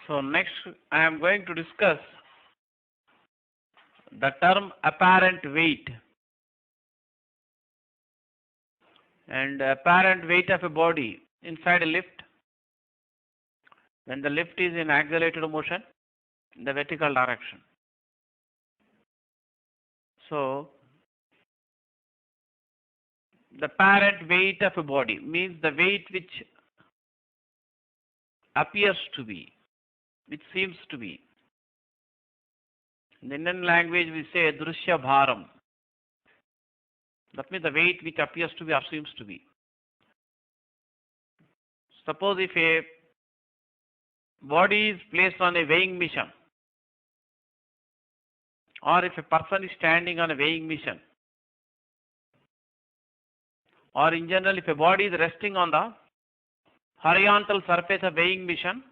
So next I am going to discuss the term apparent weight. And apparent weight of a body inside a lift when the lift is in accelerated motion in the vertical direction. So the apparent weight of a body means the weight which appears to be, which seems to be. In the Indian language we say drushya bharam. That means the weight which appears to be or seems to be. Suppose if a body is placed on a weighing machine, or if a person is standing on a weighing machine, or in general if a body is resting on the horizontal surface of weighing machine,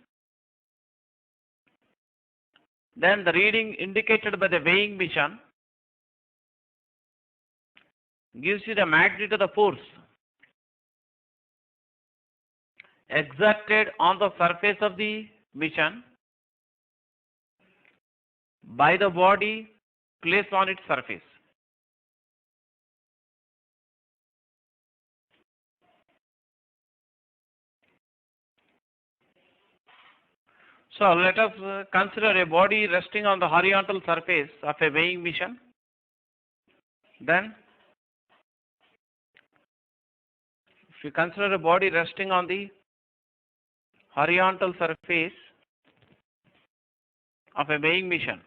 then the reading indicated by the weighing machine gives you the magnitude of the force exerted on the surface of the machine by the body placed on its surface. So let us consider a body resting on the horizontal surface of a weighing machine. Then if you consider a body resting on the horizontal surface of a weighing machine,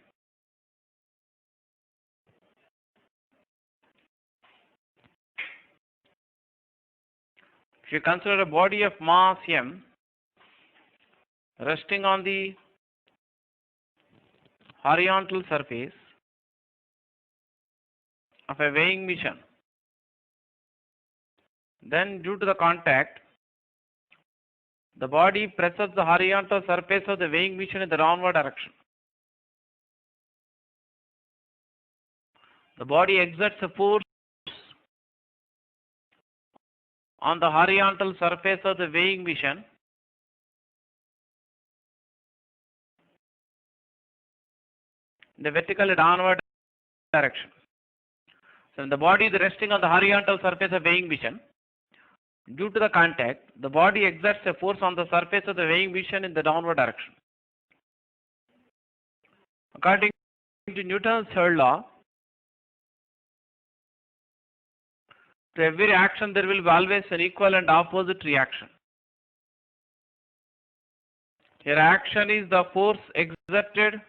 if you consider a body of mass m resting on the horizontal surface of a weighing machine, then due to the contact, the body presses the horizontal surface of the weighing machine in the downward direction. The body exerts a force on the horizontal surface of the weighing machine in the vertical downward direction. So when the body is resting on the horizontal surface of weighing machine, due to the contact, the body exerts a force on the surface of the weighing machine in the downward direction. According to Newton's third law, to every action there will be always an equal and opposite reaction. Here action is the force exerted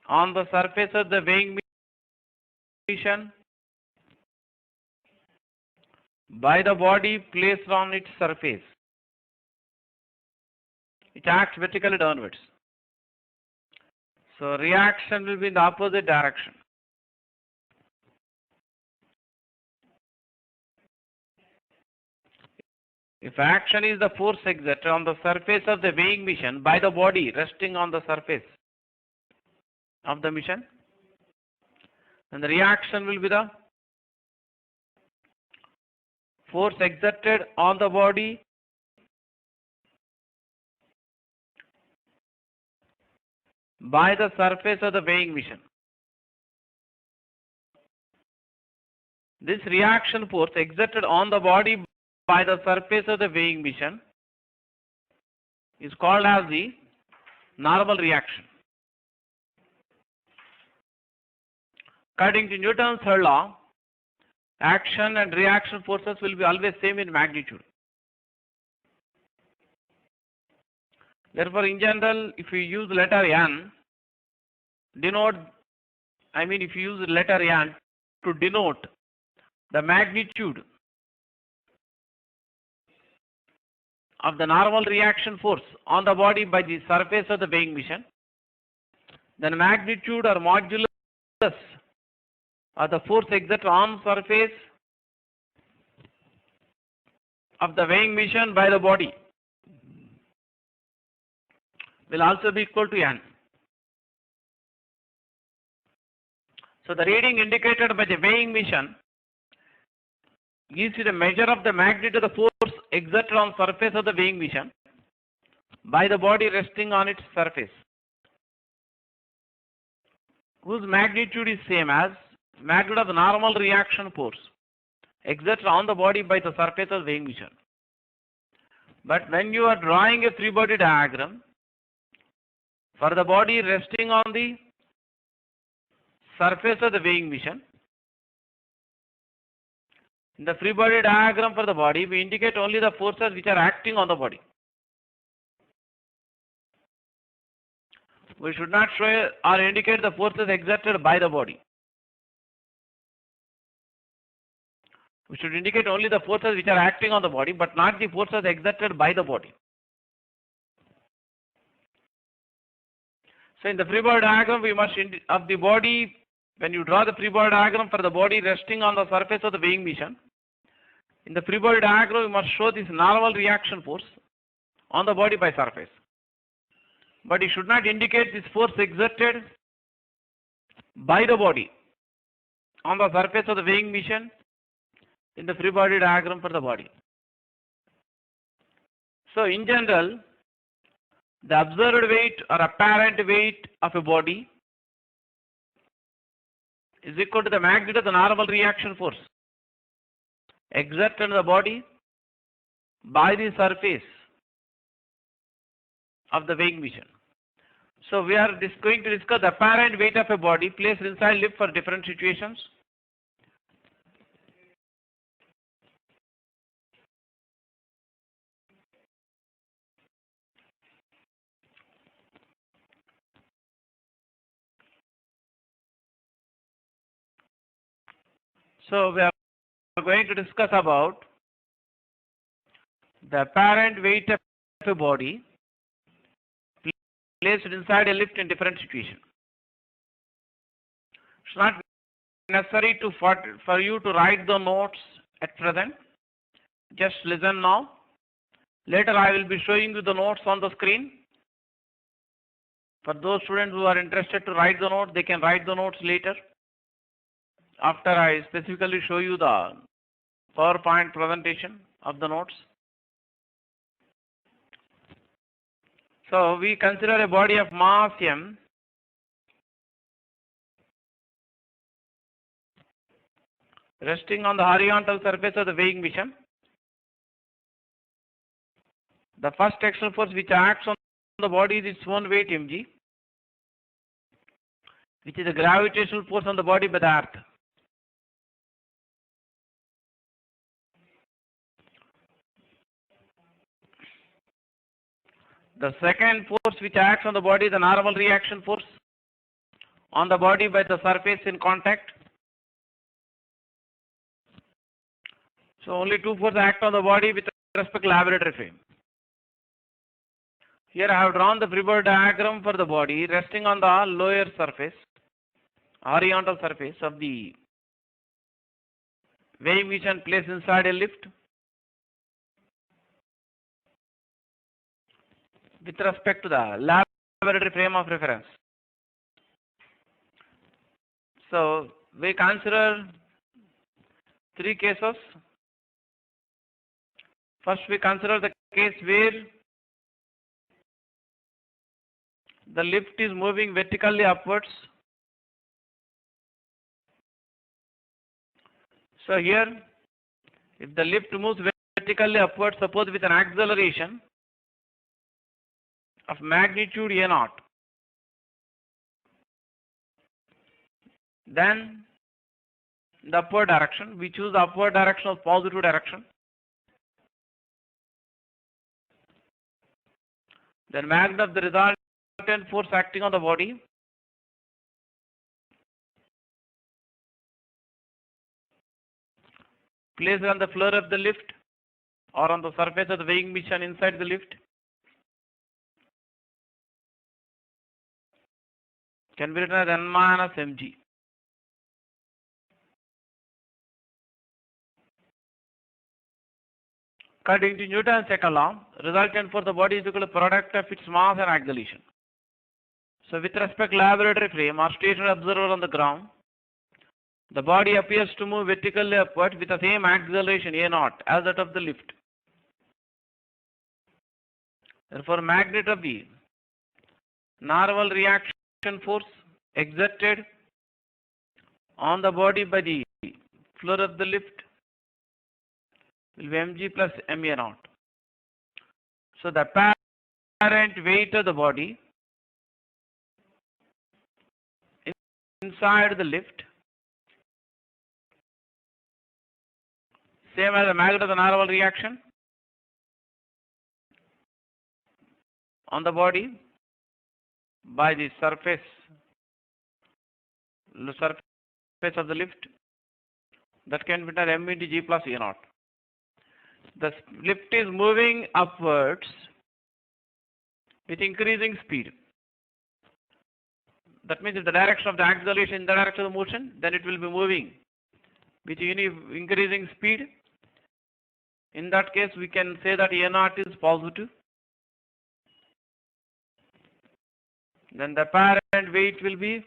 on the surface of the weighing machine by the body placed on its surface. It acts vertically downwards. So reaction will be in the opposite direction. If action is the force exerted on the surface of the weighing machine by the body resting on the surface of the machine, then the reaction will be the force exerted on the body by the surface of the weighing machine. This reaction force exerted on the body by the surface of the weighing machine is called as the normal reaction. According to Newton's third law, action and reaction forces will be always same in magnitude. Therefore, in general, if you use letter N, if you use letter N to denote the magnitude of the normal reaction force on the body by the surface of the weighing machine, then magnitude or modulus of the force exerted on surface of the weighing machine by the body will also be equal to N. So the reading indicated by the weighing machine gives you the measure of the magnitude of the force exerted on surface of the weighing machine by the body resting on its surface, whose magnitude is same as magnitude of the normal reaction force exerted on the body by the surface of the weighing machine. But when you are drawing a free body diagram for the body resting on the surface of the weighing machine, in the free body diagram for the body, we indicate only the forces which are acting on the body. We should not show or indicate the forces exerted by the body. We should indicate only the forces which are acting on the body, but not the forces exerted by the body. So in the free body diagram, we must of the body, when you draw the free body diagram for the body resting on the surface of the weighing machine, in the free body diagram, we must show this normal reaction force on the body by surface. But it should not indicate this force exerted by the body on the surface of the weighing machine in the free body diagram for the body. So in general, the observed weight or apparent weight of a body is equal to the magnitude of the normal reaction force exerted on the body by the surface of the weighing machine. So we are going to discuss the apparent weight of a body placed inside lift for different situations. So we are going to discuss about the apparent weight of a body placed inside a lift in different situations. It's not necessary for you to write the notes at present. Just listen now. Later I will be showing you the notes on the screen. For those students who are interested to write the notes, they can write the notes later, after I specifically show you the PowerPoint presentation of the notes. So we consider a body of mass m resting on the horizontal surface of the weighing machine. The first external force which acts on the body is its own weight mg, which is a gravitational force on the body by the earth. The second force which acts on the body is the normal reaction force on the body by the surface in contact. So only two forces act on the body with respect to laboratory frame. Here I have drawn the free body diagram for the body resting on the lower surface, horizontal surface of the weighing machine placed inside a lift with respect to the laboratory frame of reference. So we consider three cases. First, we consider the case where the lift is moving vertically upwards. So here, if the lift moves vertically upwards, suppose with an acceleration of magnitude a0, then the upward direction, we choose the upward direction of positive direction. Then magnitude of the resultant force acting on the body placed on the floor of the lift or on the surface of the weighing machine inside the lift can be written as n minus mg. According to Newton's second law, resultant for the body is equal to product of its mass and acceleration. So with respect to laboratory frame or stationary observer on the ground, the body appears to move vertically upward with the same acceleration a0 as that of the lift. Therefore, magnet of the normal reaction force exerted on the body by the floor of the lift will be mg plus ma naught. So the apparent weight of the body inside the lift, same as the magnet of the normal reaction on the body by the surface of the lift, that can be done m into g plus a naught. The lift is moving upwards with increasing speed. That means if the direction of the acceleration in the direction of the motion, then it will be moving with increasing speed. In that case, we can say that a naught is positive. Then the apparent weight will be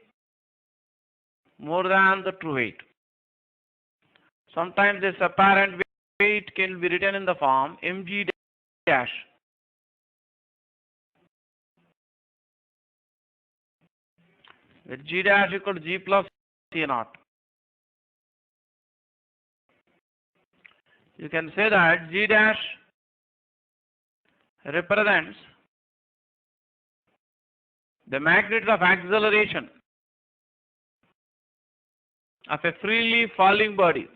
more than the true weight. Sometimes this apparent weight can be written in the form mg dash with g dash equal to g plus a naught. You can say that g dash represents the magnitude of acceleration of a freely falling body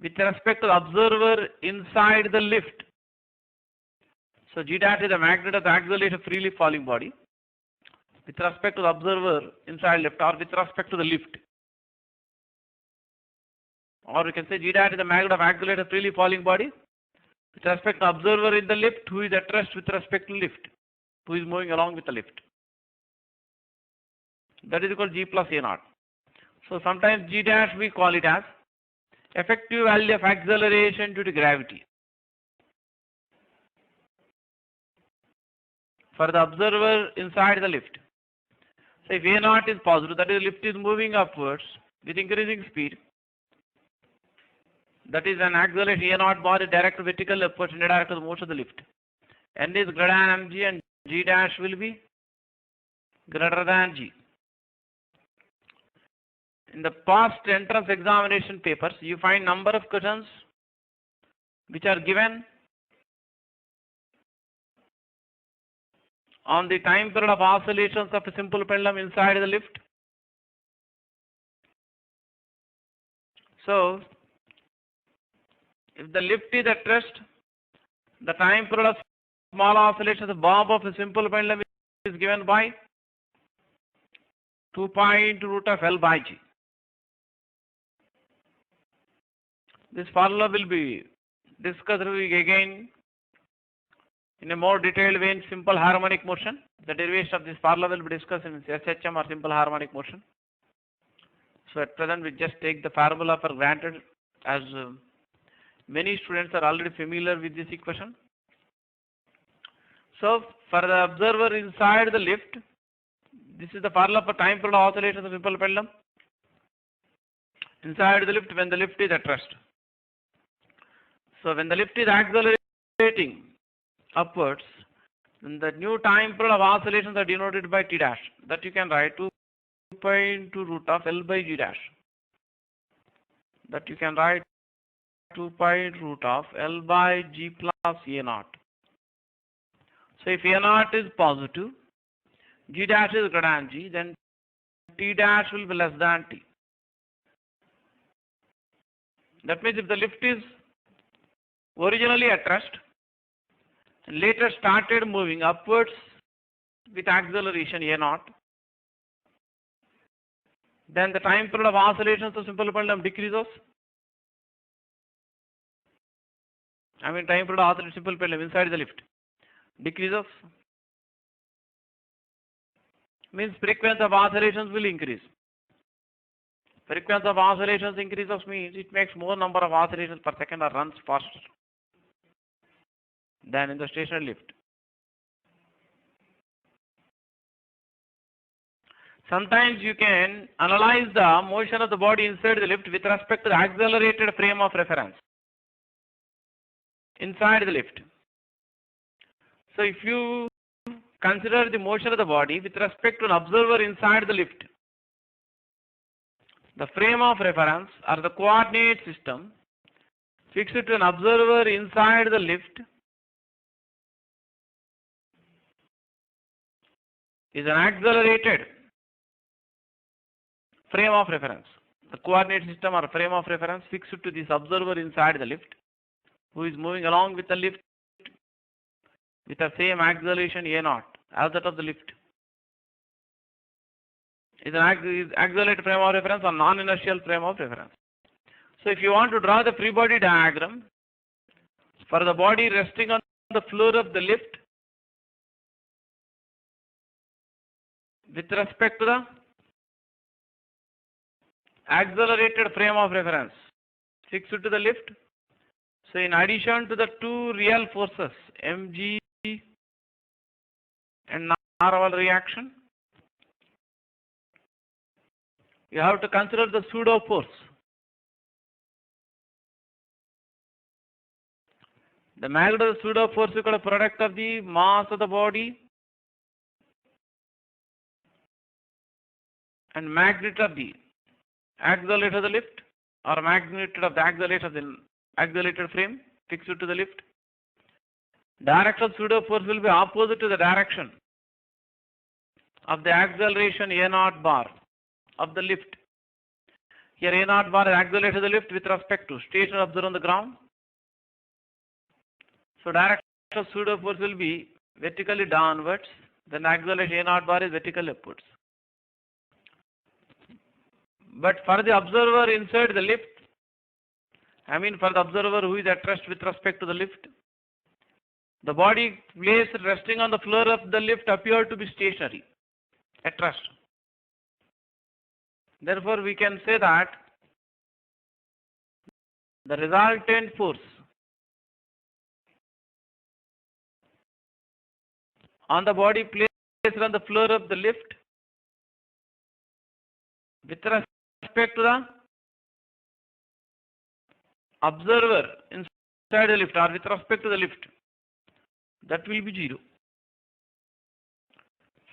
with respect to the observer inside the lift. So g dash is the magnitude of the acceleration of freely falling body with respect to the observer inside lift, or with respect to the lift. Or we can say g dash is the magnitude of acceleration of freely falling body with respect to the observer in the lift who is at rest with respect to lift, who is moving along with the lift. That is equal to g plus a naught. So sometimes g dash we call it as effective value of acceleration due to gravity for the observer inside the lift. So if a naught is positive, that is the lift is moving upwards with increasing speed, that is an acceleration a naught bar is direct vertical upwards in the direction of the motion of the lift. N is greater than mg and g dash will be greater than g. In the past entrance examination papers, you find number of questions which are given on the time period of oscillations of a simple pendulum inside the lift. So, if the lift is at rest, the time period of small oscillations of the bob of a simple pendulum is given by 2 pi into root of L by G. This formula will be discussed again in a more detailed way in simple harmonic motion. The derivation of this formula will be discussed in SHM or simple harmonic motion. So at present we just take the formula for granted, as many students are already familiar with this equation. So for the observer inside the lift, this is the formula for time period oscillations of simple pendulum inside the lift when the lift is at rest. So when the lift is accelerating upwards, then the new time period of oscillations are denoted by T dash. That you can write 2 pi into root of L by G dash. That you can write 2 pi into root of L by G plus A naught. So if A naught is positive, G dash is greater than G, then T dash will be less than T. That means if the lift is originally at rest and later started moving upwards with acceleration A naught, then the time period of oscillations of simple pendulum decreases. Time period of oscillation of simple pendulum inside the lift decreases. Means frequency of oscillations will increase. Frequency of oscillations increases means it makes more number of oscillations per second or runs faster than in the stationary lift. Sometimes you can analyze the motion of the body inside the lift with respect to the accelerated frame of reference inside the lift. So if you consider the motion of the body with respect to an observer inside the lift, the frame of reference or the coordinate system fixed to an observer inside the lift is an accelerated frame of reference. The coordinate system or frame of reference fixed to this observer inside the lift, who is moving along with the lift with the same acceleration a0 as that of the lift, is an accelerated frame of reference or non-inertial frame of reference. So if you want to draw the free body diagram for the body resting on the floor of the lift with respect to the accelerated frame of reference fixed to the lift, so in addition to the two real forces mg and Narwal reaction, you have to consider the pseudo force. The magnitude of the pseudo force is a product of the mass of the body and magnitude of the accelerator of the lift, or magnitude of the accelerator of the accelerated frame fixed to the lift. Direction of pseudo force will be opposite to the direction of the acceleration a0 bar of the lift. Here a0 bar is accelerated the lift with respect to stationary observer on the ground. So direction of pseudo force will be vertically downwards, then acceleration a0 bar is vertically upwards. But for the observer inside the lift, for the observer who is at rest with respect to the lift, the body placed resting on the floor of the lift appear to be stationary, at rest. Therefore, we can say that the resultant force on the body placed on the floor of the lift with respect to the observer inside the lift or with respect to the lift, that will be 0.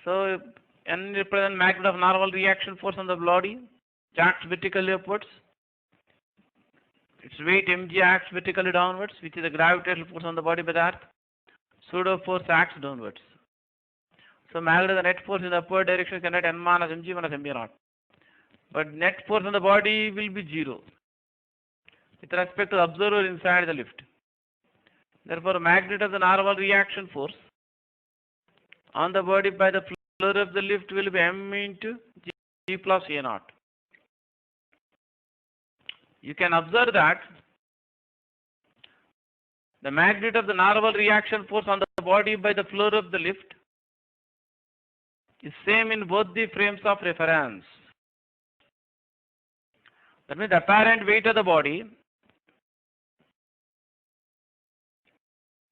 So N represents magnitude of Narwal reaction force on the body, it acts vertically upwards. Its weight mg acts vertically downwards, which is the gravitational force on the body by the earth. Pseudo force acts downwards. So magnitude of the net force in the upward direction can write N minus mg minus mb0. But net force on the body will be 0 with respect to the observer inside the lift. Therefore, magnitude of the Narwal reaction force on the body by the floor of the lift will be m into g plus a0. You can observe that the magnitude of the Narwal reaction force on the body by the floor of the lift is same in both the frames of reference. That means the apparent weight of the body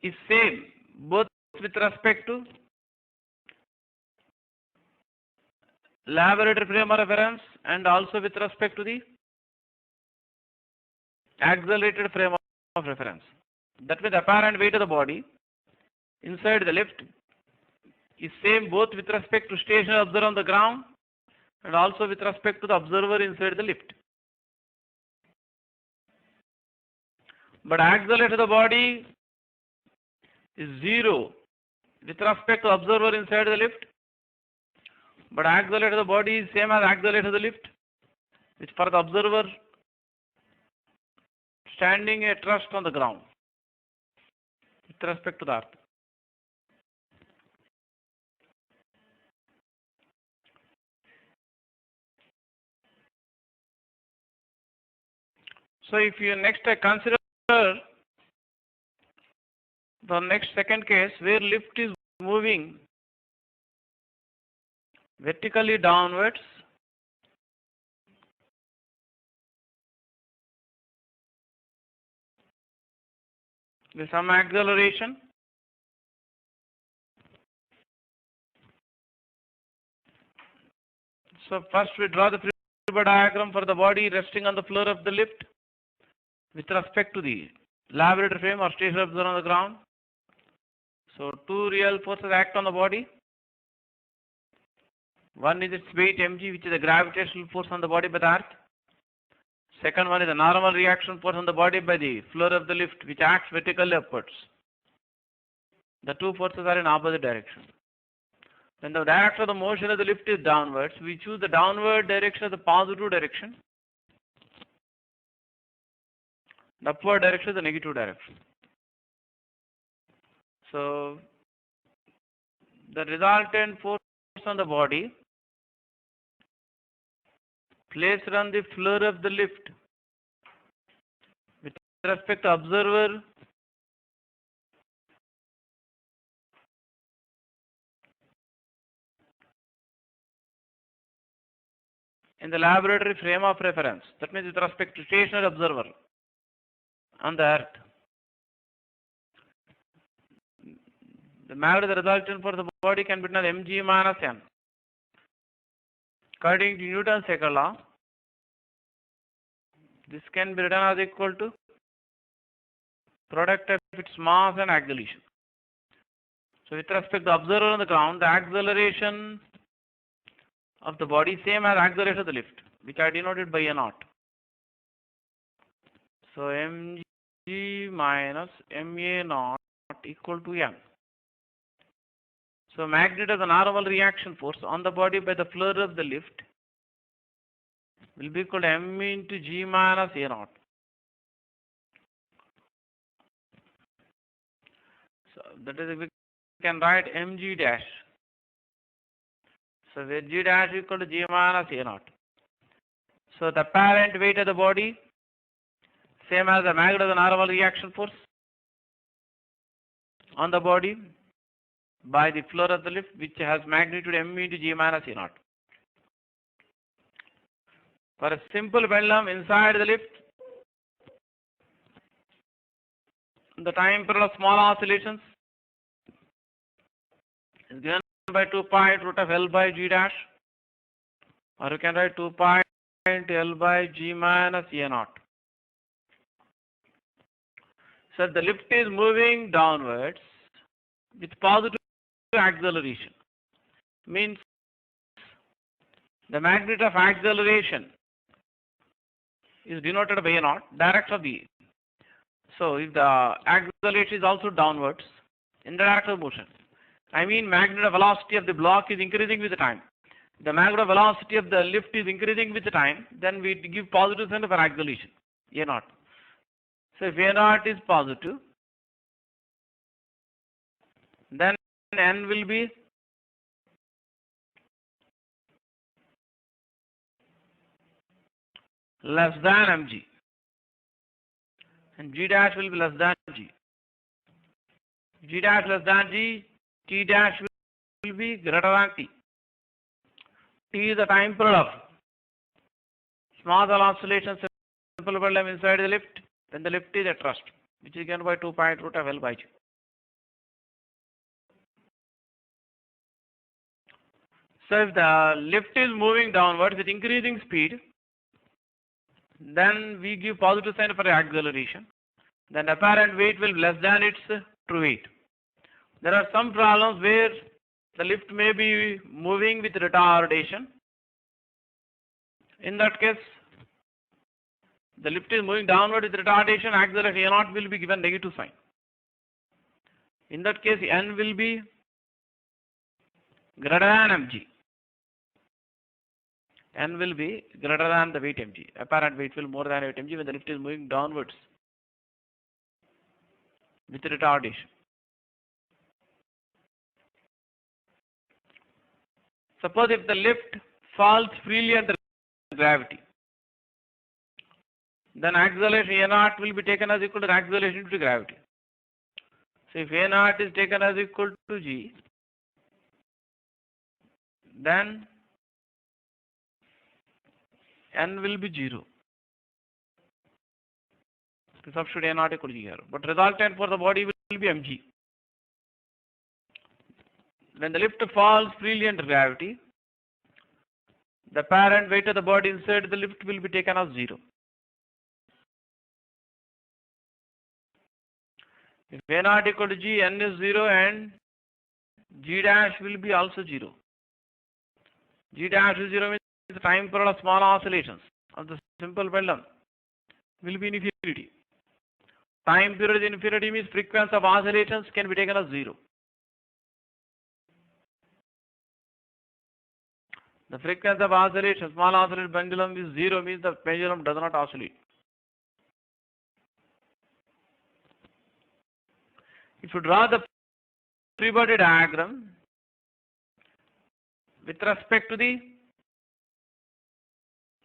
is same both with respect to laboratory frame of reference and also with respect to the accelerated frame of reference. That means the apparent weight of the body inside the lift is same both with respect to stationary observer on the ground and also with respect to the observer inside the lift. But accelerator of the body is 0 with respect to observer inside the lift, but accelerator of the body is same as accelerator of the lift, which for the observer standing at rest on the ground with respect to the earth. So if you next consider the next second case where lift is moving vertically downwards with some acceleration, so first we draw the free body diagram for the body resting on the floor of the lift with respect to the laboratory frame or stationary observer on the ground. So two real forces act on the body. One is its weight mg, which is the gravitational force on the body by the earth. Second one is the normal reaction force on the body by the floor of the lift, which acts vertically upwards. The two forces are in opposite direction. When the direction of the motion of the lift is downwards, we choose the downward direction as the positive direction. The upward direction is the negative direction. So the resultant force on the body placed on the floor of the lift with respect to observer in the laboratory frame of reference. That means with respect to stationary observer on the earth. The magnitude of the resultant for the body can be written as mg minus n. According to Newton's second law, this can be written as equal to product of its mass and acceleration. So with respect to the observer on the ground, the acceleration of the body same as acceleration of the lift, which I denoted by a naught. So mg minus ma naught equal to m. So magnitude of the normal reaction force on the body by the floor of the lift will be equal to m into g minus a naught. So that is, we can write mg dash. So where g dash is equal to g minus a naught. So the apparent weight of the body same as the magnitude of the normal reaction force on the body by the floor of the lift, which has magnitude m into g minus a naught. For a simple pendulum inside the lift, the time period of small oscillations is given by 2 pi root of L by G dash, or you can write 2 pi L by G minus A naught. So the lift is moving downwards with positive acceleration. Means the magnitude of acceleration is denoted by A naught, direction of the. So if the acceleration is also downwards in the direction of motion, I mean magnitude of velocity of the block is increasing with the time. The magnitude of velocity of the lift is increasing with the time, then we give positive sign for acceleration, A naught. So if A naught is positive, then N will be less than mg, and g dash will be less than g. G dash less than g, t dash will be greater than t. T is the time period of small oscillations simple pendulum inside the lift when the lift is at rest, which is given by 2 pi root of L by G. So if the lift is moving downwards with increasing speed, then we give positive sign for acceleration. Then apparent weight will be less than its true weight. There are some problems where the lift may be moving with retardation. In that case, the lift is moving downward with retardation, acceleration A naught will be given negative sign. In that case, N will be greater than mg. N will be greater than the weight mg. Apparent weight will more than weight mg when the lift is moving downwards with retardation. Suppose if the lift falls freely under gravity, then acceleration A naught will be taken as equal to acceleration due to gravity. So if A naught is taken as equal to g, then N will be 0. To substitute A naught equal to 0. But resultant for the body will be mg. When the lift falls freely under gravity, the apparent weight of the body inside the lift will be taken as 0. If A naught equal to G, N is 0 and G dash will be also 0. G dash is 0 means the time period of small oscillations of the simple pendulum will be infinity. Time period infinity means frequency of oscillations can be taken as 0. The frequency of oscillation, small oscillating pendulum is 0 means the pendulum does not oscillate. If you draw the free body diagram with respect to the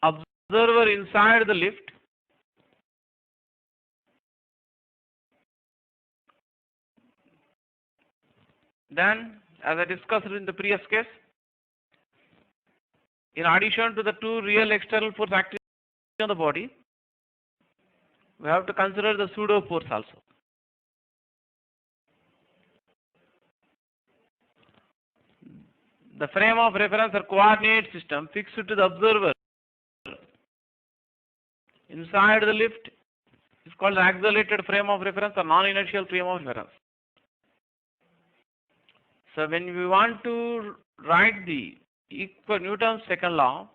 observer inside the lift, then as I discussed in the previous case, in addition to the two real external force acting on the body, we have to consider the pseudo force also. The frame of reference or coordinate system fixed to the observer inside the lift is called the accelerated frame of reference or non-inertial frame of reference. So when we want to write the Newton's second law,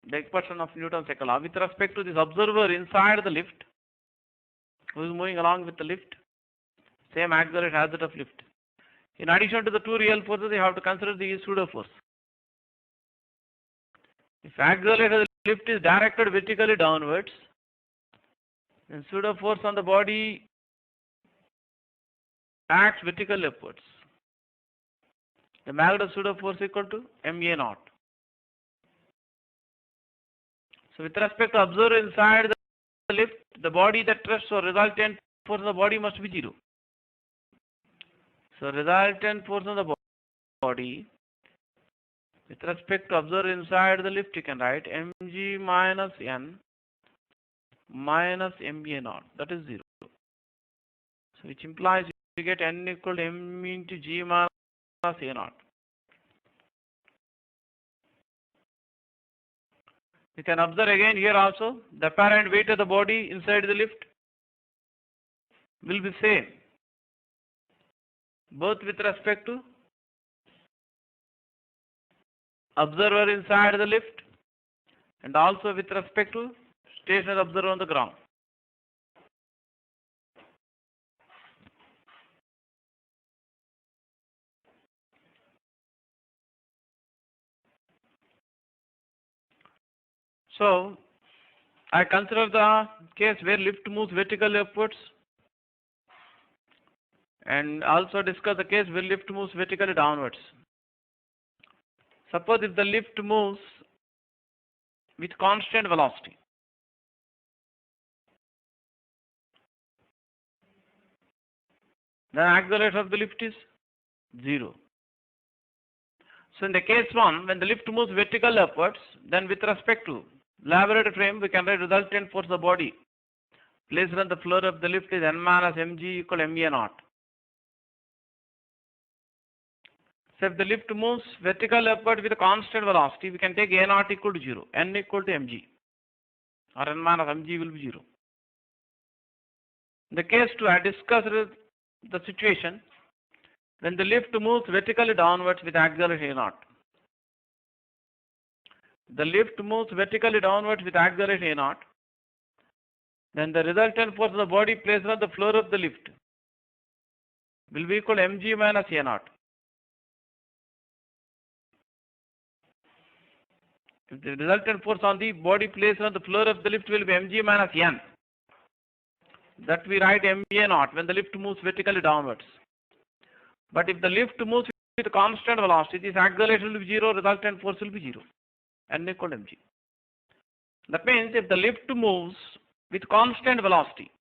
the equation of Newton's second law with respect to this observer inside the lift who is moving along with the lift, same acceleration as that of lift. In addition to the two real forces, you have to consider the pseudo force. If acceleration of the lift is directed vertically downwards, then pseudo force on the body acts vertically upwards. The magnitude of pseudo force equal to ma naught. So with respect to observer inside the lift, the body that rests or resultant force on the body must be 0. So resultant force on the body with respect to observer inside the lift, you can write mg minus n minus ma naught, that is 0. So which implies you get n equal to m into g minus a naught. You can observe again here also the apparent weight of the body inside the lift will be same both with respect to observer inside the lift and also with respect to stationary observer on the ground. So I consider the case where lift moves vertically upwards and also discuss the case where lift moves vertically downwards. Suppose if the lift moves with constant velocity, then acceleration of the lift is 0. So in the case 1, when the lift moves vertically upwards, then with respect to laboratory frame, we can write resultant force of the body placed on the floor of the lift is n minus mg equal to ma naught. So if the lift moves vertically upward with a constant velocity, we can take a naught equal to 0, n equal to mg, or n minus mg will be 0. In the case 2, I discussed the situation when the lift moves vertically downwards with acceleration a naught. The lift moves vertically downwards with acceleration a naught, then the resultant force of the body placed on the floor of the lift will be equal to mg minus a naught. If the resultant force on the body placed on the floor of the lift will be mg minus n, that we write ma naught when the lift moves vertically downwards. But if the lift moves with constant velocity, this acceleration will be 0, resultant force will be 0, n equal to mg. That means if the lift moves with constant velocity,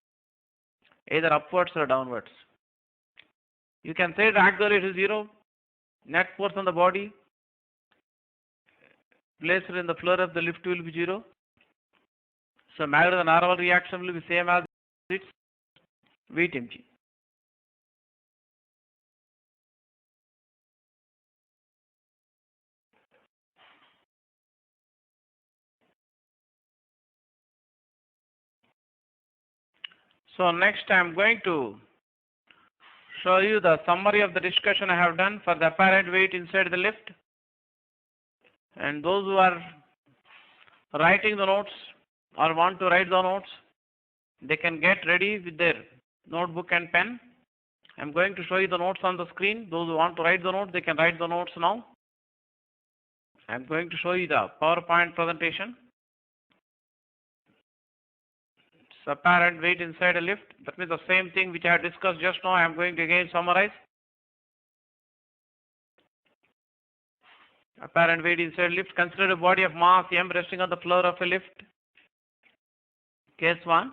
either upwards or downwards, you can say the acceleration is 0, net force on the body placed in the floor of the lift will be 0. So magnitude of the normal reaction will be same as its weight mg. So next I am going to show you the summary of the discussion I have done for the apparent weight inside the lift. And those who are writing the notes or want to write the notes, they can get ready with their notebook and pen. I'm going to show you the notes on the screen. Those who want to write the notes, they can write the notes now. I'm going to show you the PowerPoint presentation. It's apparent weight inside a lift. That means the same thing which I have discussed just now. I'm going to again summarize. Apparent weight inside a lift. Consider a body of mass m resting on the floor of a lift. Case 1.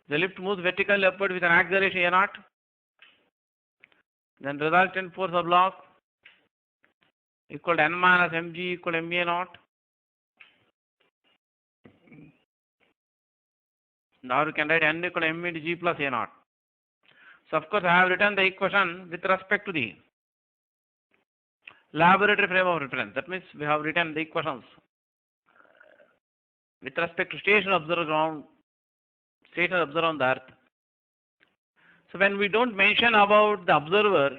The lift moves vertically upward with an acceleration a0. Then resultant force of block equal to n minus mg equal to ma0. Now you can write n equal to m into g plus a0. So of course I have written the equation with respect to the laboratory frame of reference. That means we have written the equations with respect to station observed ground, station observed on the earth. So when we don't mention about the observer,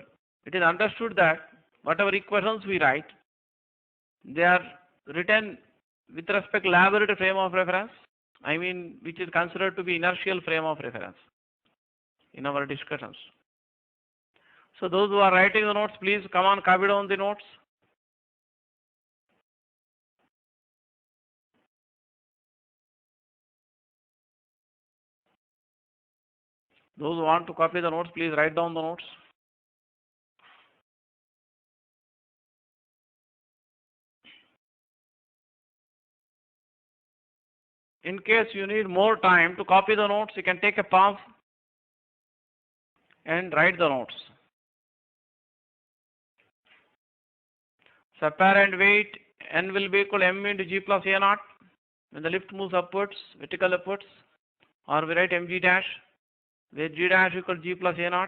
it is understood that whatever equations we write, they are written with respect to laboratory frame of reference. I mean, which is considered to be inertial frame of reference in our discussions. So those who are writing the notes, please come on, copy down the notes. Those who want to copy the notes, please write down the notes. In case you need more time to copy the notes, you can take a pause and write the notes. So apparent weight n will be equal to m into g plus a0 when the lift moves upwards, vertical upwards, or we write mg dash, where g dash equal to g plus a0.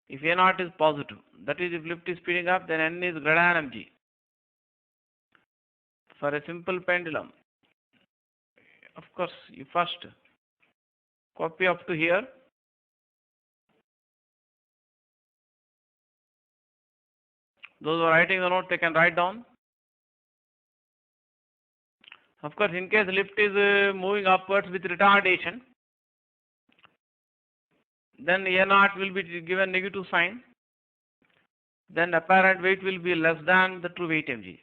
If a0 is positive, that is if lift is speeding up, then n is greater than mg. For a simple pendulum, of course, you first copy up to here. Those who are writing the note, they can write down. Of course, in case the lift is moving upwards with retardation, then a0 will be given negative sign. Then apparent weight will be less than the true weight mg.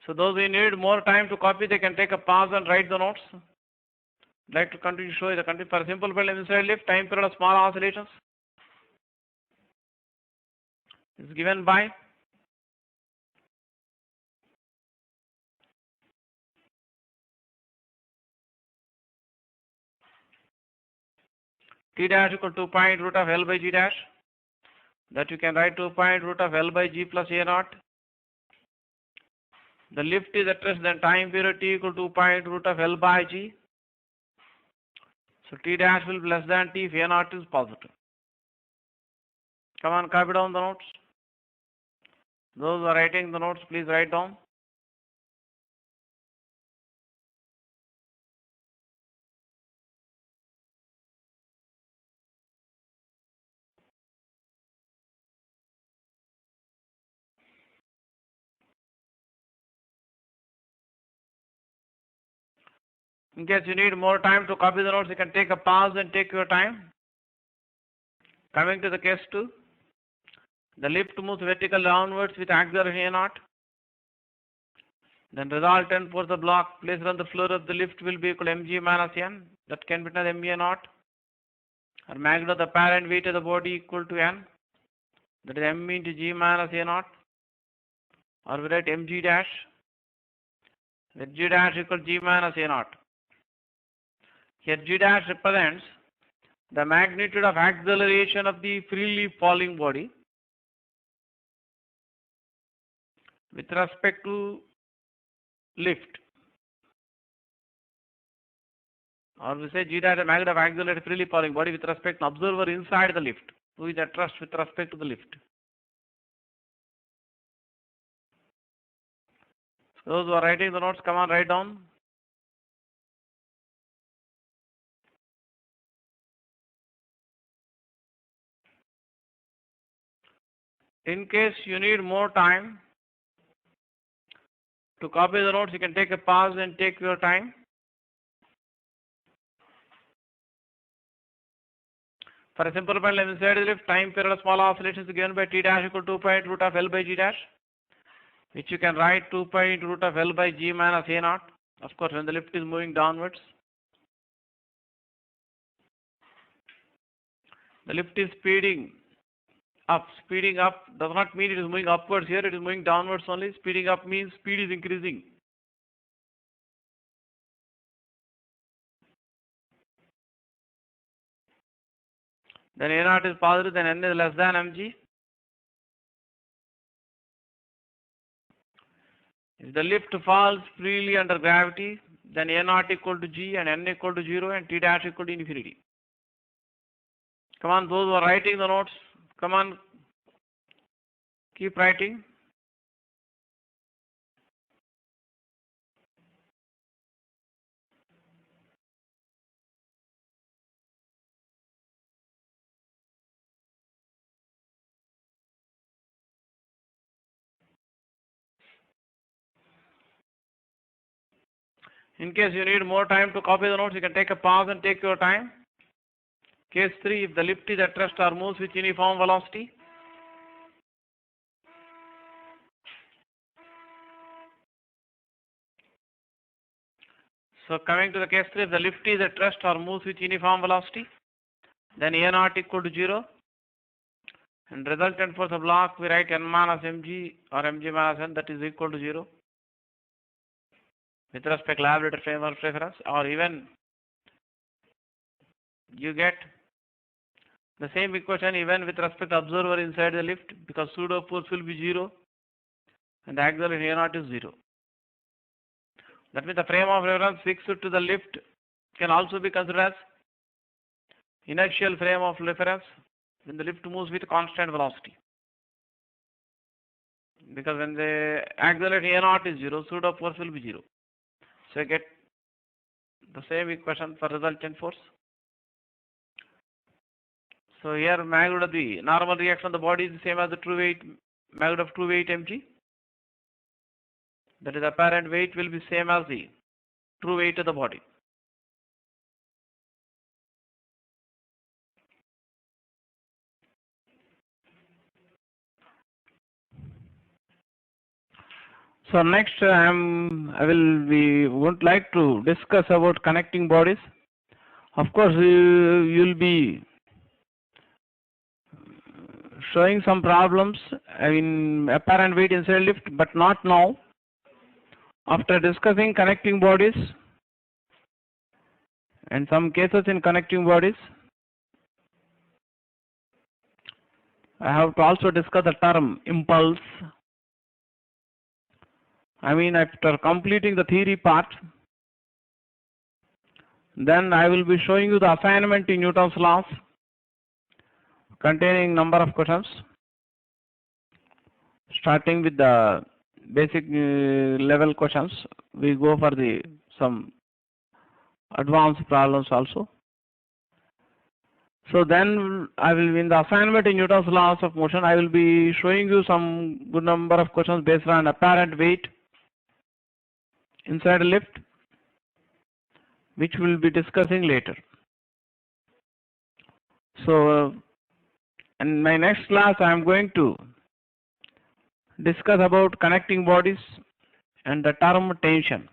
So those who need more time to copy, they can take a pause and write the notes. I'd like to continue to show you the content for a simple pendulum inside lift, time period of small oscillations is given by t dash equal to 2 point root of L by g dash. That you can write 2 point root of L by g plus a0. The lift is at rest, then time period t equal to 2 point root of L by g. So t dash will be less than t if a0 is positive. Come on, copy down the notes. Those who are writing the notes, please write down. In case you need more time to copy the notes, you can take a pause and take your time. Coming to the case 2, the lift moves vertically downwards with acceleration a0. Then resultant force of block placed on the floor of the lift will be equal to mg minus n. That can be written as ma0. Or magnitude of the apparent weight of the body equal to n. That is m into g minus a0. Or we write mg dash, where g dash equal to g minus a0. Here g dash represents the magnitude of acceleration of the freely falling body with respect to lift. Or we say g dash the magnitude of accelerated freely falling body with respect to observer inside the lift, who is at rest with respect to the lift. Those who are writing the notes, come on, write down. In case you need more time to copy the notes, you can take a pause and take your time. For a simple pendulum inside the lift, time period of small oscillations is given by t dash equal to 2 pi root of L by G dash, which you can write 2 pi root of L by G minus A naught. Of course, when the lift is moving downwards, the lift is speeding up. Speeding up does not mean it is moving upwards here, it is moving downwards only. Speeding up means speed is increasing. Then A naught is positive, then N is less than mg. If the lift falls freely under gravity, then A naught equal to G and N equal to 0 and T dash equal to infinity. Come on, those who are writing the notes, come on, keep writing. In case you need more time to copy the notes, you can take a pause and take your time. Case 3, if the lift is at rest or moves with uniform velocity. So coming to the case 3, if the lift is at rest or moves with uniform velocity, then A naught equal to 0. And resultant force of block, we write N minus mg or mg minus N, that is equal to 0. With respect to laboratory frame of reference, or even you get the same equation even with respect to observer inside the lift, because pseudo force will be 0 and the acceleration A naught is 0. That means the frame of reference fixed to the lift can also be considered as inertial frame of reference when the lift moves with constant velocity. Because when the acceleration A naught is 0, pseudo force will be 0. So you get the same equation for resultant force. So here magnitude of the normal reaction of the body is the same as the true weight, magnitude of true weight mg. That is, apparent weight will be same as the true weight of the body. So next would like to discuss about connecting bodies. Of course, you'll be showing some problems in apparent weight inside lift, but not now. After discussing connecting bodies and some cases in connecting bodies, I have to also discuss the term impulse. I mean, after completing the theory part, then I will be showing you the assignment in Newton's laws containing number of questions, starting with the basic level questions. We go for some advanced problems also. So then I will, in the assignment in Newton's laws of motion, I will be showing you some good number of questions based on apparent weight inside a lift, which we will be discussing later. So in my next class, I am going to discuss about connecting bodies and the term tension.